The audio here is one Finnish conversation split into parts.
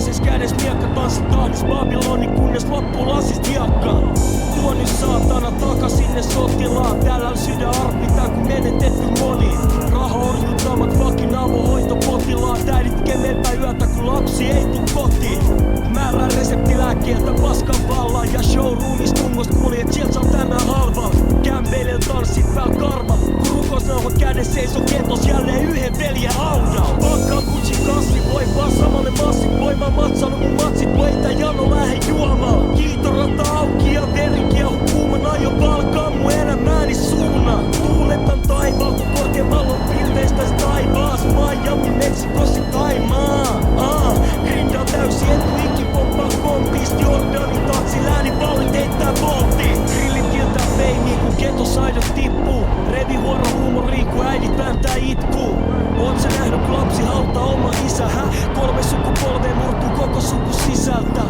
Käses kädes miekka tanssit tahdis Babyloni, kunnes loppuu lasist hiekka. Tuo nyt saatana takasin ne sotilaat. Täällä on sydän arpitaan kun menetetty moni. Raha orjuttamat fucking avohoitopotilaat. Äidit kemeiltä yötä kun lapsi ei tuu kotiin. Määrää reseptilääkkeeltä paskan vallaan. Ja showroomista tungosta kuljet, sielt saa tänään halva. Kämpeilel tanssit pääl karva. Kun rukosnauha kädessä seisoo kentos jälleen yhden veljen haudalla. Pakkaa kutsi kasvi, voi vaan samalle massit. Voi mä matsannut mun matsit, voi tää jano lähde juomaan. Kiitorata auki ja veri kiehu kuuman. Aion valkaa mun elämääni suunnan. Tuuletan taivaalla, kun korkeammalla on pilveistä taivaas. Miami, Meksikossa Taimaa. Grindaa täysi etuikin, pomppaa kompist. Jordani tatsi, lääni vallit heittää volttiin. Grillit kiltää feimiin, kun ketosaidot tippuu. Revi huora huumoriin, kun äidit vääntää itkuu. Oot sä nähnyt, kun lapsi hautaa oma isä, hä? 3 sukupolveen murtuu koko suku sisältä.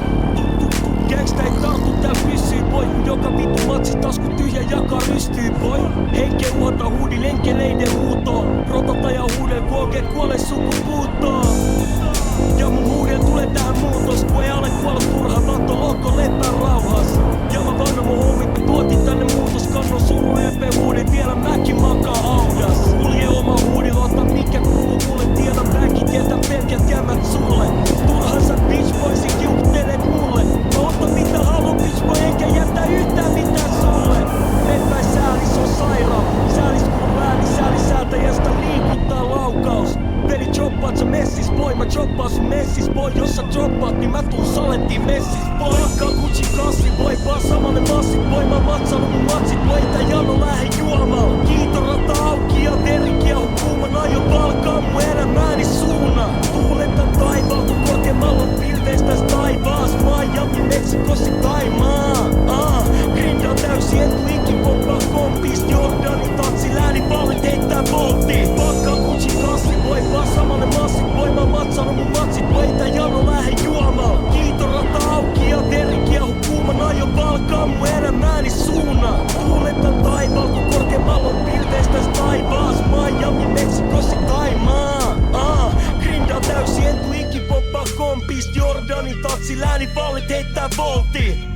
Gangsta ei tartu tääl pyssyy, boy. Joka vittu matsi tasku tyhjä jakaa rystyy, boy. Henke uota huudi lenkeleiden huutoon. Rotata ja huudel, kun oikeet kuole sukupuuttoon. Ja mun huudel tulee tähän muutos, kun ei ale kuolla turha. Tahto lohko leppää rauhas. Ja mä vanna mun hommit, kun tuotin tänne muutos. Kannon suru EP huudin, vielä mäkin makaa haudas. Kulje oma huudil, ota mikä kuuluu mulle. Tiedän bänkit, tietän pelkät jämät sulle. Turhan sä bitch boysin kiuktelet mulle. Mä otan mitä haluan bitch boy, enkä jätä yhtään mitään sulle. Leppäis säälis on sairaan. Säälis kun väärin, säälis säätäjästä liikuttaa laukaus. Veli droppaat sä messis boy, mä droppaan sun messis boy. Jos sä droppaat, niin mä tuun salettiin messis boy. Pakkaa kutsi kasvi boy, vaan samalle massit boy. Mä matsannut mun matsit boy, tää jano lähde juomaan. Kiitorata auki ja veri kiehu kuuman. Aion valkaa mun elämääni suunnan. Tuuletan taivaalla, kun korkeammalla on pilveistä taivaas. Miami, Meksikossa Taimaa. Grindaa täysi etuikin, pomppaa kompist. Jordani tatsi, lääni vallit heittää volttiin. Pakkaa kutsi kasvi boy, vaan samalle massit boy. Mä matsannut mun matsit boy, tää jano lähde juomaan. Kiitorata auki ja veri kiehu kuuman. Aion valkaa mun elämääni suunnan. Tuuletan taivaalla, kun korkeammalla on pilveistä taivaas. Miami, Meksikossa Taimaa. Grindaa täysi etuikin, pomppaa kompist. Jordani tatsi, lääni vallit heittää volttiin.